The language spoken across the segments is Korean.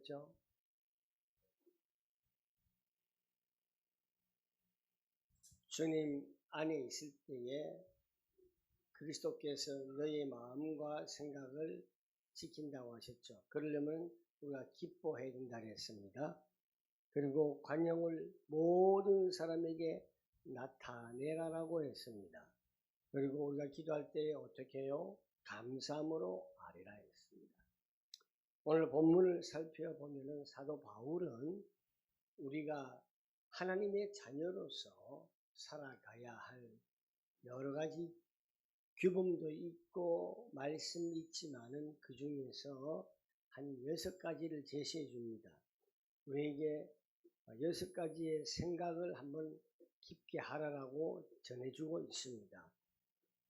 하셨죠? 주님 안에 있을 때에 그리스도께서 너의 마음과 생각을 지킨다고 하셨죠. 그러려면 우리가 기뻐해야 된다 했습니다. 그리고 관용을 모든 사람에게 나타내라라고 했습니다. 그리고 우리가 기도할 때 어떻게 해요? 감사함으로 아뢰라 했습니다. 오늘 본문을 살펴보면 사도 바울은 우리가 하나님의 자녀로서 살아가야 할 여러 가지 규범도 있고 말씀이 있지만은 그 중에서 한 6가지를 제시해 줍니다. 우리에게 6가지의 생각을 한번 깊게 하라라고 전해주고 있습니다.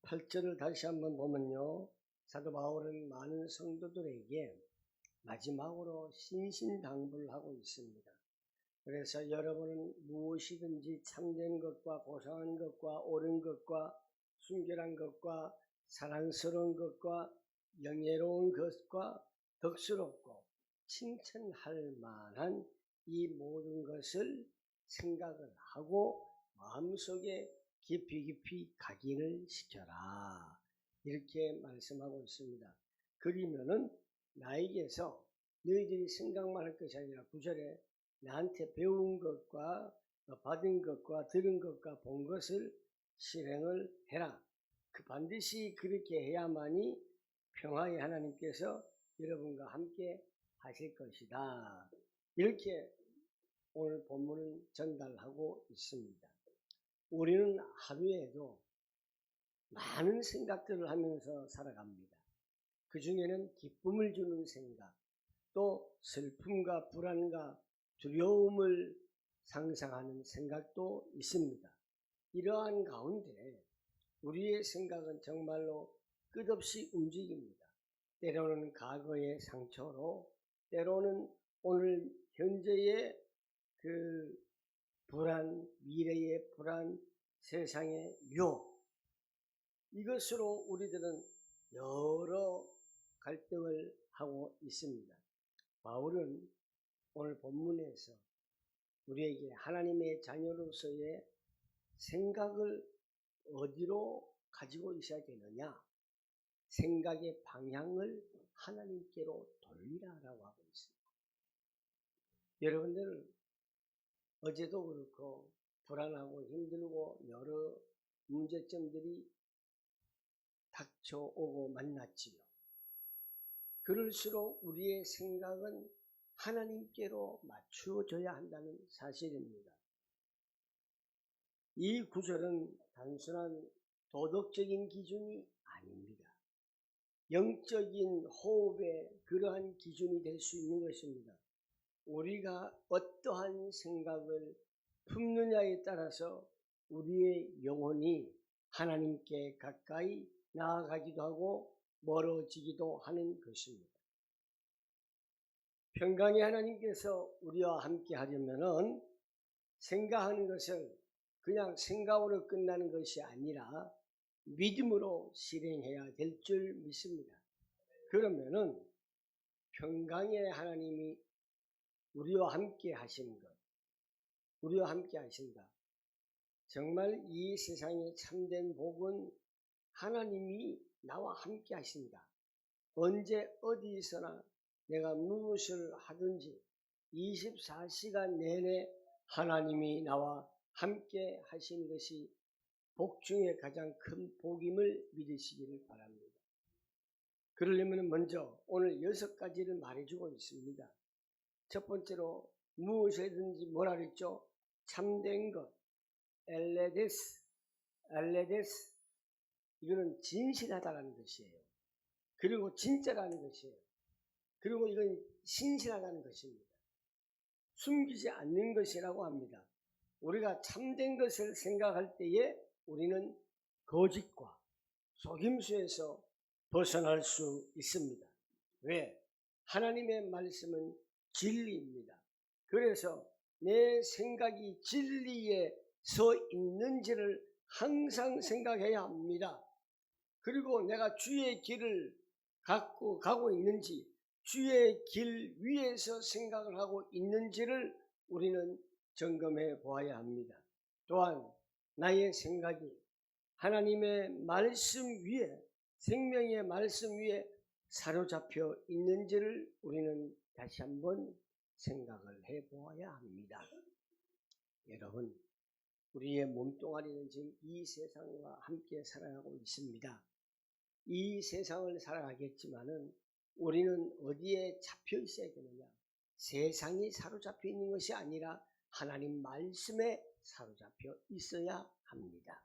8절을 다시 한번 보면요. 사도 바울은 많은 성도들에게 마지막으로 신신당부를 하고 있습니다. 그래서 여러분은 무엇이든지 참된 것과 고상한 것과 옳은 것과 순결한 것과 사랑스러운 것과 영예로운 것과 덕스럽고 칭찬할 만한 이 모든 것을 생각을 하고 마음속에 깊이 각인을 시켜라. 이렇게 말씀하고 있습니다. 그러면은 나에게서 너희들이 생각만 할 것이 아니라 9절에 나한테 배운 것과 받은 것과 들은 것과 본 것을 실행을 해라. 반드시 그렇게 해야만이 평화의 하나님께서 여러분과 함께 하실 것이다. 이렇게 오늘 본문은 전달하고 있습니다. 우리는 하루에도 많은 생각들을 하면서 살아갑니다. 그 중에는 기쁨을 주는 생각, 또 슬픔과 불안과 두려움을 상상하는 생각도 있습니다. 이러한 가운데 우리의 생각은 정말로 끝없이 움직입니다. 때로는 과거의 상처로, 때로는 오늘 현재의 그 불안, 미래의 불안, 세상의 유혹, 이것으로 우리들은 여러 갈등을 하고 있습니다. 바울은 오늘 본문에서 우리에게 하나님의 자녀로서의 생각을 어디로 가지고 있어야 되느냐? 생각의 방향을 하나님께로 돌리라라고 하고 있습니다. 여러분들 어제도 그렇고 불안하고 힘들고 여러 문제점들이 닥쳐오고 만났지요. 그럴수록 우리의 생각은 하나님께로 맞추어져야 한다는 사실입니다. 이 구절은 단순한 도덕적인 기준이 아닙니다. 영적인 호흡의 그러한 기준이 될 수 있는 것입니다. 우리가 어떠한 생각을 품느냐에 따라서 우리의 영혼이 하나님께 가까이 나아가기도 하고 멀어지기도 하는 것입니다. 평강의 하나님께서 우리와 함께 하려면은 생각하는 것을 그냥 생각으로 끝나는 것이 아니라 믿음으로 실행해야 될 줄 믿습니다. 그러면은 평강의 하나님이 우리와 함께 하시는 것, 우리와 함께 하신다. 정말 이 세상의 참된 복은 하나님이 나와 함께 하신다. 언제 어디서나 내가 무엇을 하든지 24시간 내내 하나님이 나와 함께 하신 것이 복 중에 가장 큰 복임을 믿으시기를 바랍니다. 그러려면 먼저 오늘 6가지를 말해주고 있습니다. 첫 번째로 무엇이든지 뭐라 그랬죠? 참된 것, 엘레데스, 이거는 진실하다는 것이에요. 그리고 진짜라는 것이에요. 그리고 이건 신실하다는 것입니다. 숨기지 않는 것이라고 합니다. 우리가 참된 것을 생각할 때에 우리는 거짓과 속임수에서 벗어날 수 있습니다. 왜? 하나님의 말씀은 진리입니다. 그래서 내 생각이 진리에 서 있는지를 항상 생각해야 합니다. 그리고 내가 주의 길을 갖고 가고 있는지, 주의 길 위에서 생각을 하고 있는지를 우리는 점검해 보아야 합니다. 또한 나의 생각이 하나님의 말씀 위에, 생명의 말씀 위에 사로잡혀 있는지를 우리는 다시 한번 생각을 해 보아야 합니다. 여러분, 우리의 몸뚱아리는 지금 이 세상과 함께 살아가고 있습니다. 이 세상을 살아가겠지만은 우리는 어디에 잡혀 있어야 되느냐? 세상이 사로잡혀 있는 것이 아니라 하나님 말씀에 사로잡혀 있어야 합니다.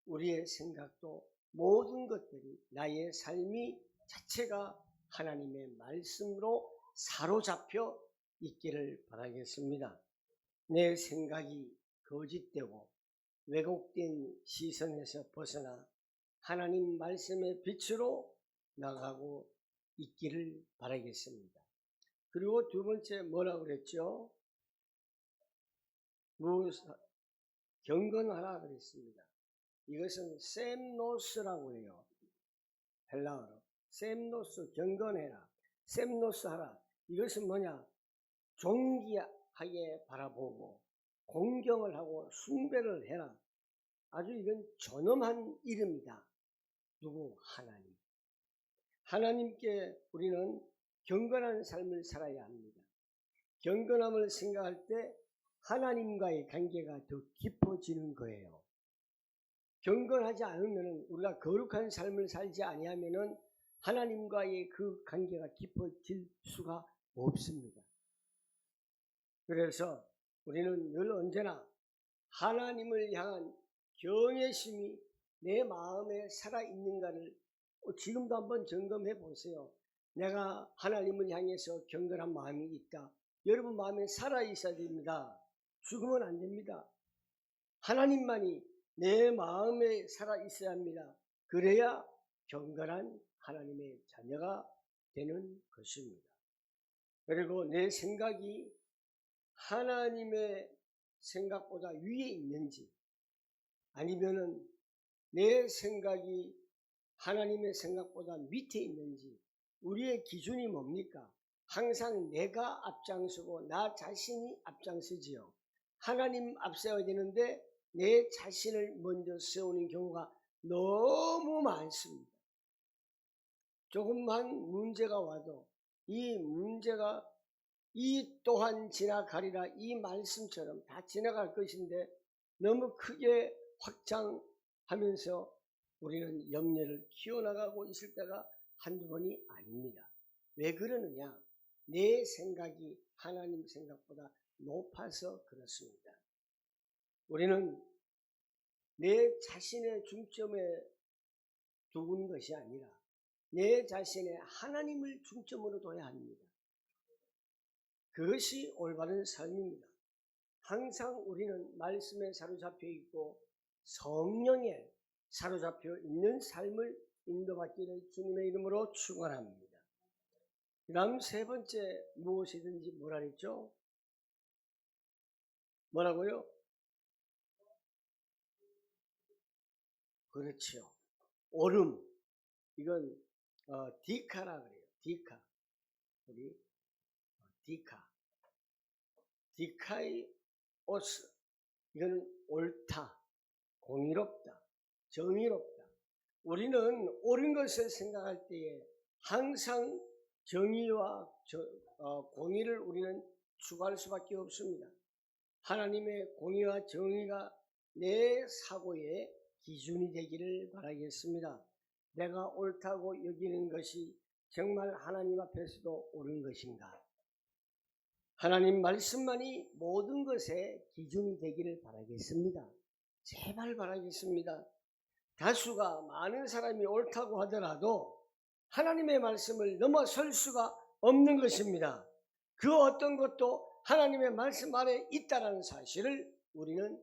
우리의 생각도 모든 것들이, 나의 삶이 자체가 하나님의 말씀으로 사로잡혀 있기를 바라겠습니다. 내 생각이 거짓되고 왜곡된 시선에서 벗어나 하나님 말씀의 빛으로 나가고 있기를 바라겠습니다. 그리고 두 번째 뭐라고 그랬죠? 경건하라 그랬습니다. 이것은 셈노스라고 해요. 헬라어로. 셈노스, 경건해라. 셈노스 하라. 이것은 뭐냐? 존귀하게 바라보고 공경을 하고 숭배를 해라. 아주 이건 존엄한 이름이다. 누구? 하나님. 하나님께 우리는 경건한 삶을 살아야 합니다. 경건함을 생각할 때 하나님과의 관계가 더 깊어지는 거예요. 경건하지 않으면, 우리가 거룩한 삶을 살지 아니하면 하나님과의 그 관계가 깊어질 수가 없습니다. 그래서 우리는 늘 언제나 하나님을 향한 경외심이 내 마음에 살아있는가를 지금도 한번 점검해 보세요. 내가 하나님을 향해서 경건한 마음이 있다. 여러분 마음에 살아있어야 됩니다. 죽으면 안 됩니다. 하나님만이 내 마음에 살아있어야 합니다. 그래야 경건한 하나님의 자녀가 되는 것입니다. 그리고 내 생각이 하나님의 생각보다 위에 있는지, 아니면은 내 생각이 하나님의 생각보다 밑에 있는지, 우리의 기준이 뭡니까? 항상 내가 앞장서고 나 자신이 앞장서지요. 하나님 앞세워야 되는데 내 자신을 먼저 세우는 경우가 너무 많습니다. 조금만 문제가 와도 이 문제가 이 또한 지나가리라, 이 말씀처럼 다 지나갈 것인데 너무 크게 확장하면서 우리는 염려를 키워나가고 있을 때가 한두 번이 아닙니다. 왜 그러느냐? 내 생각이 하나님 생각보다 높아서 그렇습니다. 우리는 내 자신의 중점에 두는 것이 아니라 내 자신의 하나님을 중점으로 둬야 합니다. 그것이 올바른 삶입니다. 항상 우리는 말씀에 사로잡혀 있고 성령에 사로잡혀 있는 삶을 인도받기를 주님의 이름으로 축원합니다. 그 다음 세 번째, 무엇이든지 뭐라 그랬죠? 뭐라고요? 그렇죠. 오름. 이건 디카라 그래요. 디카. 우리 디카이오스. 이거는 옳다, 공의롭다, 정의롭다. 우리는 옳은 것을 생각할 때에 항상 정의와 공의를 우리는 추구할 수밖에 없습니다. 하나님의 공의와 정의가 내 사고의 기준이 되기를 바라겠습니다. 내가 옳다고 여기는 것이 정말 하나님 앞에서도 옳은 것인가? 하나님 말씀만이 모든 것의 기준이 되기를 바라겠습니다. 제발 바라겠습니다. 다수가 많은 사람이 옳다고 하더라도 하나님의 말씀을 넘어설 수가 없는 것입니다. 그 어떤 것도 하나님의 말씀 안에 있다는 사실을 우리는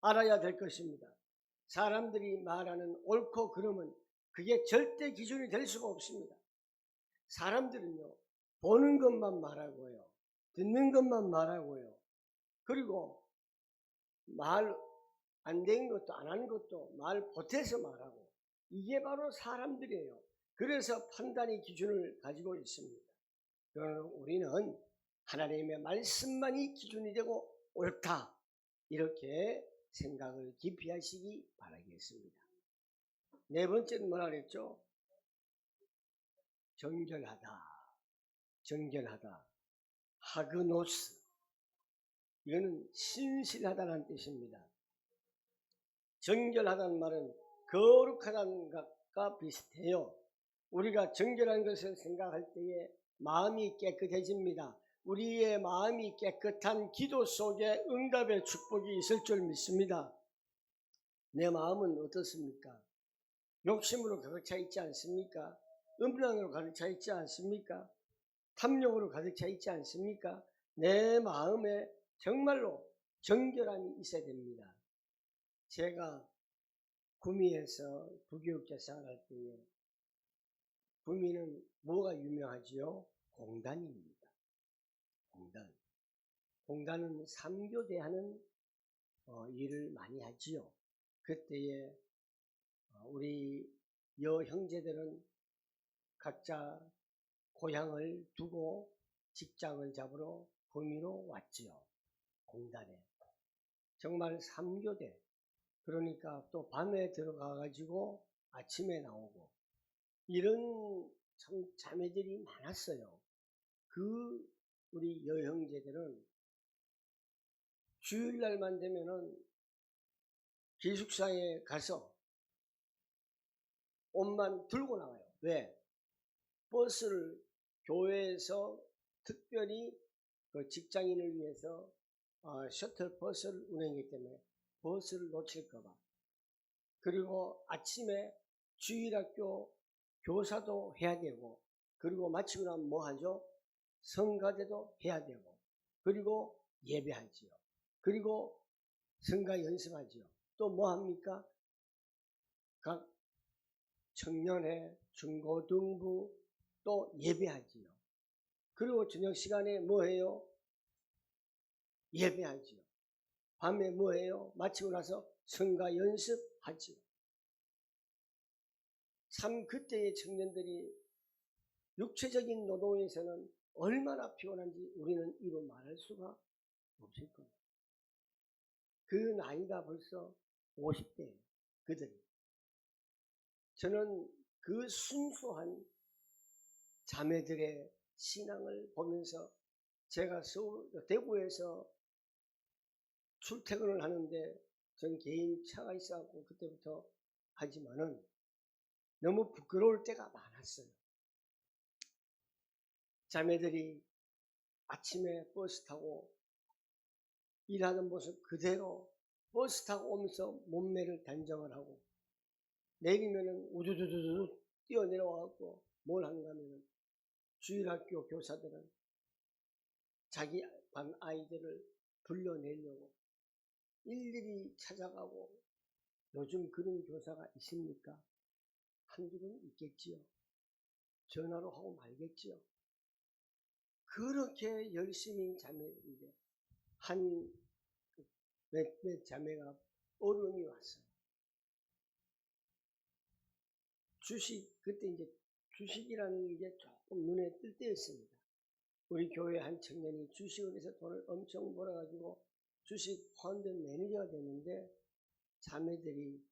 알아야 될 것입니다. 사람들이 말하는 옳고 그름은 그게 절대 기준이 될 수가 없습니다. 사람들은요, 보는 것만 말하고요, 듣는 것만 말하고요, 그리고 말 안 된 것도 안 하는 것도 말 보태서 말하고, 이게 바로 사람들이에요. 그래서 판단의 기준을 가지고 있습니다. 그러나 우리는 하나님의 말씀만이 기준이 되고 옳다, 이렇게 생각을 깊이 하시기 바라겠습니다. 네 번째는 뭐라 그랬죠? 정결하다, 하그노스. 이거는 신실하다는 뜻입니다. 정결하다는 말은 거룩하다는 것과 비슷해요. 우리가 정결한 것을 생각할 때에 마음이 깨끗해집니다. 우리의 마음이 깨끗한 기도 속에 응답의 축복이 있을 줄 믿습니다. 내 마음은 어떻습니까? 욕심으로 가득 차 있지 않습니까? 음란으로 가득 차 있지 않습니까? 탐욕으로 가득 차 있지 않습니까? 내 마음에 정말로 정결함이 있어야 됩니다. 제가 구미에서 부교육자 생활할 때에, 구미는 뭐가 유명하지요? 공단입니다. 공단은 3교대 하는 일을 많이 하지요. 그때에 우리 여형제들은 각자 고향을 두고 직장을 잡으러 구미로 왔지요. 공단에. 정말 3교대. 그러니까 또 밤에 들어가 가지고 아침에 나오고, 이런 참 자매들이 많았어요. 우리 여형제들은 주일날만 되면은 기숙사에 가서 옷만 들고 나가요. 왜? 버스를 교회에서 특별히 그 직장인을 위해서 셔틀 버스를 운행하기 때문에 버스를 놓칠까봐. 그리고 아침에 주일학교 교사도 해야 되고, 그리고 마치고 나면 뭐 하죠? 성가대도 해야 되고, 그리고 예배하지요. 그리고 성가 연습하지요. 또 뭐 합니까? 각 청년회, 중고등부 또 예배하지요. 그리고 저녁 시간에 뭐 해요? 예배하지요. 밤에 뭐 해요? 마치고 나서 성가 연습하지요. 참 그때의 청년들이 육체적인 노동에서는 얼마나 피곤한지 우리는 이루 말할 수가 없을 겁니다. 그 나이가 벌써 50대예요. 그들이. 저는 그 순수한 자매들의 신앙을 보면서, 제가 대구에서 출퇴근을 하는데 전 개인 차가 있어갖고 그때부터 하지만은 너무 부끄러울 때가 많았어요. 자매들이 아침에 버스 타고 일하는 모습 그대로 버스 타고 오면서 몸매를 단정을 하고, 내리면은 우두두두두 뛰어내려와갖고 뭘 하는가 하면은 주일학교 교사들은 자기 반 아이들을 불러내려고 일일이 찾아가고, 요즘 그런 교사가 있습니까? 한둘은 있겠지요. 전화로 하고 말겠지요. 그렇게 열심히 자매인데 몇몇 자매가 어른이 왔어요. 그때 이제 주식이라는 게 조금 눈에 뜰 때였습니다. 우리 교회 한 청년이 주식을 해서 돈을 엄청 벌어가지고 주식 펀드 매니저가 됐는데, 자매들이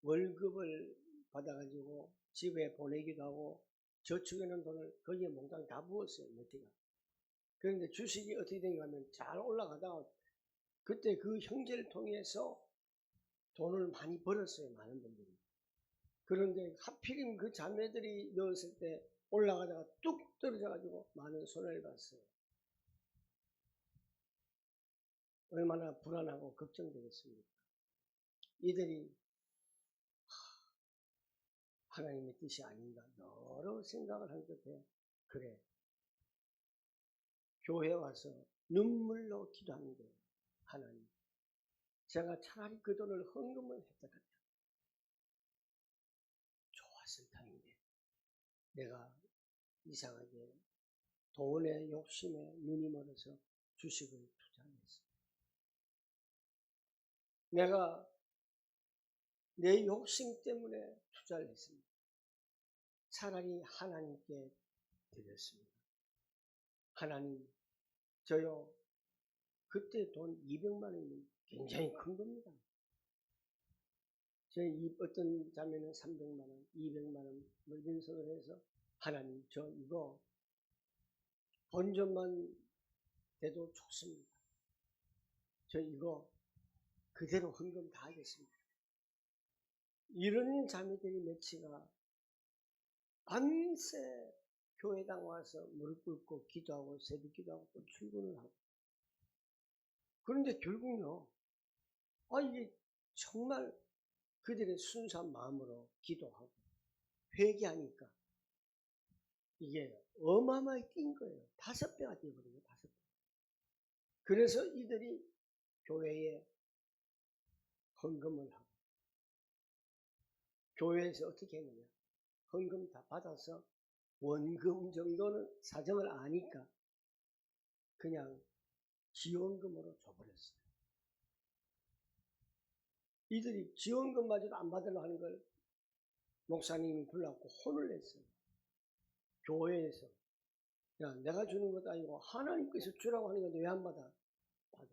월급을 받아가지고 집에 보내기도 하고 저축해놓은 돈을 거기에 몽땅 다 부었어요. 몇티가. 그런데 주식이 어떻게 된가 하면 잘 올라가다가 그때 그 형제를 통해서 돈을 많이 벌었어요. 많은 분들이. 그런데 하필이면 그 자매들이 넣었을 때 올라가다가 뚝 떨어져가지고 많은 손해를 봤어요. 얼마나 불안하고 걱정되겠습니까? 이들이 하나님의 뜻이 아닌가 여러 생각을 한 끝에, 그래, 교회 와서 눈물로 기도하는 거예요. 하나님, 제가 차라리 그 돈을 헌금을 했다가 좋았을 터인데 내가 이상하게 돈의 욕심에 눈이 멀어서 주식을 투자했습니다. 내가 내 욕심 때문에 투자를 했습니다. 차라리 하나님께 드렸습니다. 하나님, 저요, 그때 돈 200만 원이면 굉장히 큰 겁니다. 저희 어떤 자매는 300만 원, 200만 원, 뭐 이런 식으로 해서 하나님, 저 이거 본전만 돼도 좋습니다. 저 이거 그대로 헌금 다 하겠습니다. 이런 자매들이 며치가 밤새 교회당 와서 무릎 꿇고 기도하고 새벽 기도하고 또 출근을 하고. 그런데 결국요, 이게 정말 그들의 순수한 마음으로 기도하고 회개하니까 이게 어마어마하게 뛴 거예요. 5배가 뛰어버려요. 5배. 그래서 이들이 교회에 헌금을 하고, 교회에서 어떻게 했느냐, 헌금 다 받아서 원금 정도는 사정을 아니까 그냥 지원금으로 줘버렸어요. 이들이 지원금마저도 안 받으려고 하는 걸 목사님이 불러갖고 혼을 냈어요. 교회에서. 야, 내가 주는 것도 아니고 하나님께서 주라고 하는 건데 왜 안 받아? 받아.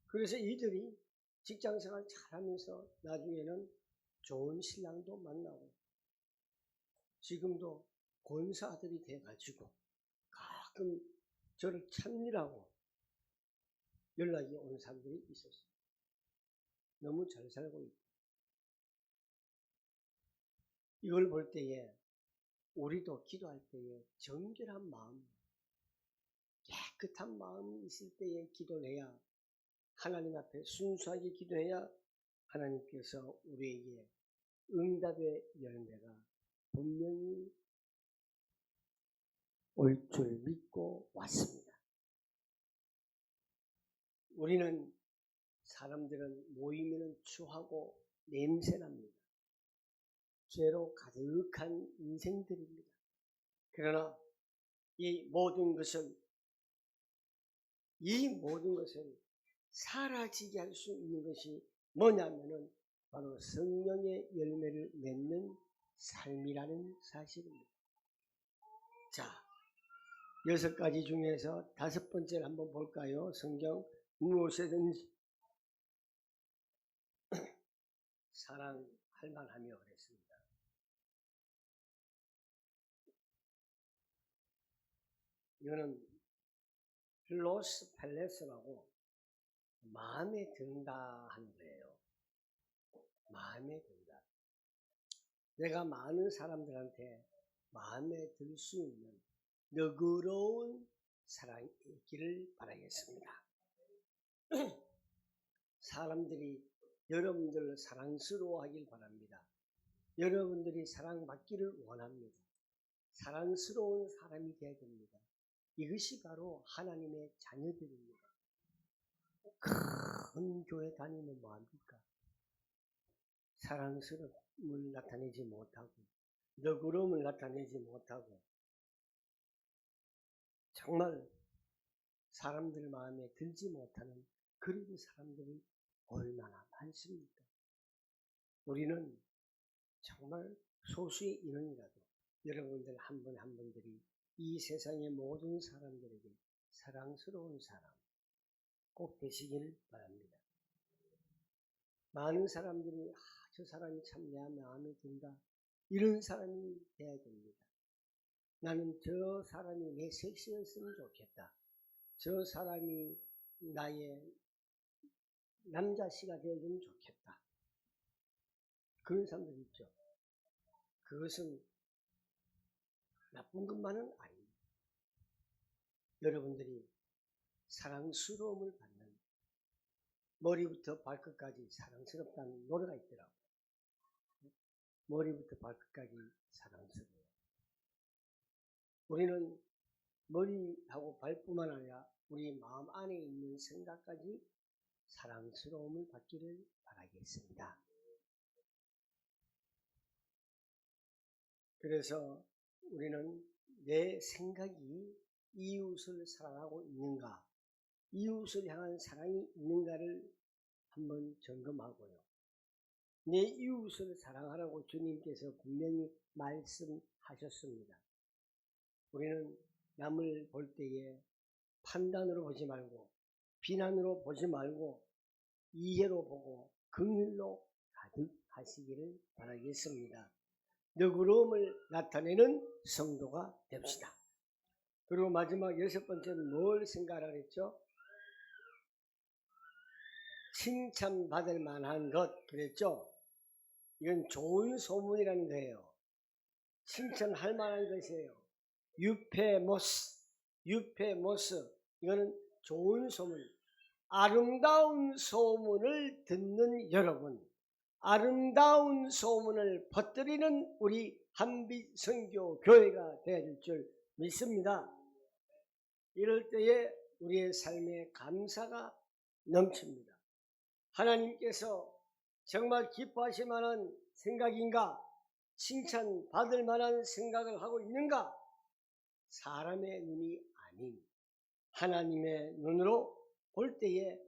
그래서 이들이 직장생활 잘하면서 나중에는 좋은 신랑도 만나고 지금도 권사들이 돼가지고 가끔 저를 찾느라고 연락이 오는 사람들이 있었어요. 너무 잘 살고 있다. 이걸 볼 때에 우리도 기도할 때에 정결한 마음, 깨끗한 마음이 있을 때에 기도를 해야, 하나님 앞에 순수하게 기도해야 하나님께서 우리에게 응답의 열매가 분명히 올 줄 믿고 왔습니다. 우리는 사람들은 모이면 추하고 냄새납니다. 죄로 가득한 인생들입니다. 그러나 이 모든 것은 사라지게 할 수 있는 것이 뭐냐면은 바로 성령의 열매를 맺는 삶이라는 사실입니다. 자, 6가지 중에서 5번째를 한번 볼까요? 성경 무엇이든지 사랑할 만하며 그랬습니다. 이거는 필로스 펠레스라고 마음에 든다 하는 거예요. 마음에 든다. 내가 많은 사람들한테 마음에 들 수 있는 너그러운 사랑이 있기를 바라겠습니다. 사람들이 여러분들을 사랑스러워하길 바랍니다. 여러분들이 사랑받기를 원합니다. 사랑스러운 사람이 되어야 됩니다. 이것이 바로 하나님의 자녀들입니다. 큰 교회 다니면 뭐합니까? 사랑스러움을 나타내지 못하고 너그러움을 나타내지 못하고 정말 사람들 마음에 들지 못하는 그런 사람들이 얼마나 많습니까? 우리는 정말 소수의 인원이라도 여러분들 한 분 한 분들이 이 세상의 모든 사람들에게 사랑스러운 사람 꼭 되시길 바랍니다. 많은 사람들이 저 사람이 참 내 마음에 든다, 이런 사람이 돼야 됩니다. 나는 저 사람이 내 섹시였으면 좋겠다. 저 사람이 나의 남자씨가 되어주면 좋겠다. 그런 사람들 있죠. 그것은 나쁜 것만은 아닙니다. 여러분들이 사랑스러움을 받는, 머리부터 발끝까지 사랑스럽다는 노래가 있더라고요. 머리부터 발끝까지 사랑스러워요. 우리는 머리하고 발뿐만 아니라 우리 마음 안에 있는 생각까지 사랑스러움을 받기를 바라겠습니다. 그래서 우리는 내 생각이 이웃을 사랑하고 있는가, 이웃을 향한 사랑이 있는가를 한번 점검하고요. 내 이웃을 사랑하라고 주님께서 분명히 말씀하셨습니다. 우리는 남을 볼 때에 판단으로 보지 말고 비난으로 보지 말고 이해로 보고 긍휼로 가득하시기를 바라겠습니다. 너그러움을 나타내는 성도가 됩시다. 그리고 마지막 6번째는 뭘 생각하라 그랬죠? 칭찬받을 만한 것 그랬죠? 이건 좋은 소문이라는 거예요. 칭찬할 만한 것이에요. 유페모스 이거는 좋은 소문, 아름다운 소문을 듣는 여러분, 아름다운 소문을 퍼뜨리는 우리 한빛선교 교회가 되어야 될 줄 믿습니다. 이럴 때에 우리의 삶에 감사가 넘칩니다. 하나님께서 정말 기뻐하실 만한 생각인가? 칭찬받을 만한 생각을 하고 있는가? 사람의 눈이 아닌 하나님의 눈으로 볼 때에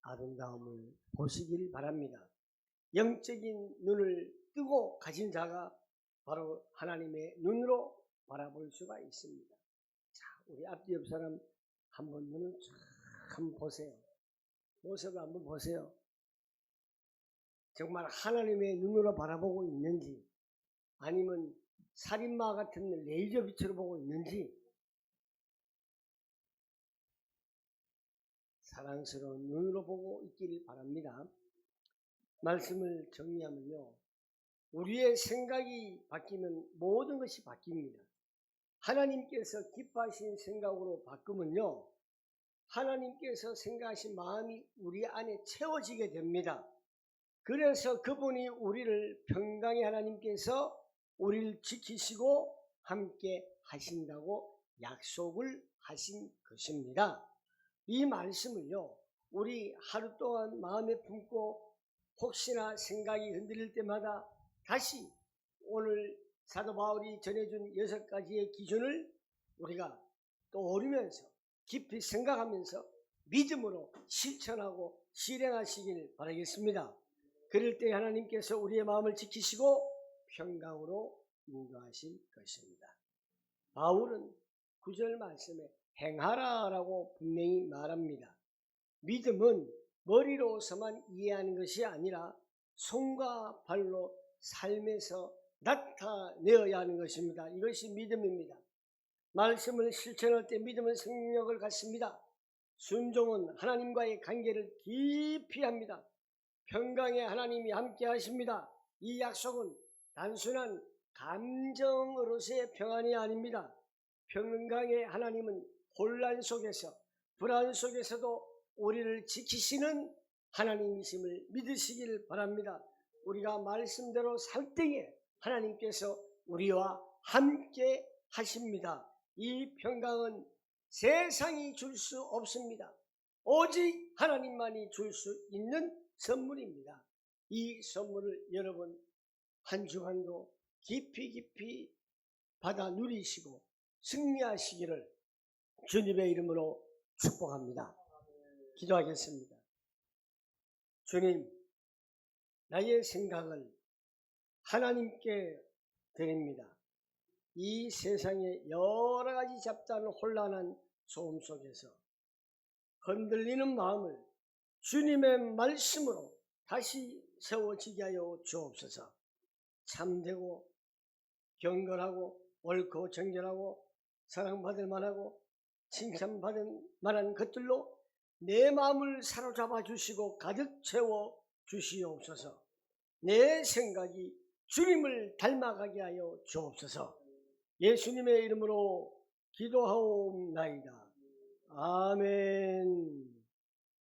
아름다움을 보시길 바랍니다. 영적인 눈을 뜨고 가진 자가 바로 하나님의 눈으로 바라볼 수가 있습니다. 자, 우리 앞뒤 옆 사람 한번 눈을 쫙 한번 보세요. 모습을 한번 보세요. 정말 하나님의 눈으로 바라보고 있는지 아니면 살인마 같은 레이저 빛으로 보고 있는지 사랑스러운 눈으로 보고 있기를 바랍니다. 말씀을 정리하면요. 우리의 생각이 바뀌면 모든 것이 바뀝니다. 하나님께서 기뻐하신 생각으로 바꾸면요. 하나님께서 생각하신 마음이 우리 안에 채워지게 됩니다. 그래서 그분이 우리를 평강의 하나님께서 우리를 지키시고 함께 하신다고 약속을 하신 것입니다. 이 말씀을요. 우리 하루 동안 마음에 품고 혹시나 생각이 흔들릴 때마다 다시 오늘 사도 바울이 전해준 6가지의 기준을 우리가 떠오르면서 깊이 생각하면서 믿음으로 실천하고 실행하시길 바라겠습니다. 그럴 때 하나님께서 우리의 마음을 지키시고 평강으로 인도하실 것입니다. 바울은 9절 말씀에 행하라라고 분명히 말합니다. 믿음은 머리로서만 이해하는 것이 아니라 손과 발로 삶에서 나타내어야 하는 것입니다. 이것이 믿음입니다. 말씀을 실천할 때 믿음은 생명력을 갖습니다. 순종은 하나님과의 관계를 깊이 합니다. 평강의 하나님이 함께 하십니다. 이 약속은 단순한 감정으로서의 평안이 아닙니다. 평강의 하나님은 혼란 속에서 불안 속에서도 우리를 지키시는 하나님이심을 믿으시길 바랍니다. 우리가 말씀대로 살 때에 하나님께서 우리와 함께 하십니다. 이 평강은 세상이 줄 수 없습니다. 오직 하나님만이 줄 수 있는 선물입니다. 이 선물을 여러분 한 주간도 깊이 받아 누리시고 승리하시기를 주님의 이름으로 축복합니다. 기도하겠습니다. 주님, 나의 생각을 하나님께 드립니다. 이 세상의 여러 가지 잡다한 혼란한 소음 속에서 흔들리는 마음을 주님의 말씀으로 다시 세워지게 하여 주옵소서. 참되고 경건하고 옳고 정결하고 사랑받을 만하고 칭찬받을 만한 것들로 내 마음을 사로잡아 주시고 가득 채워 주시옵소서. 내 생각이 주님을 닮아가게 하여 주옵소서. 예수님의 이름으로 기도하옵나이다. 아멘.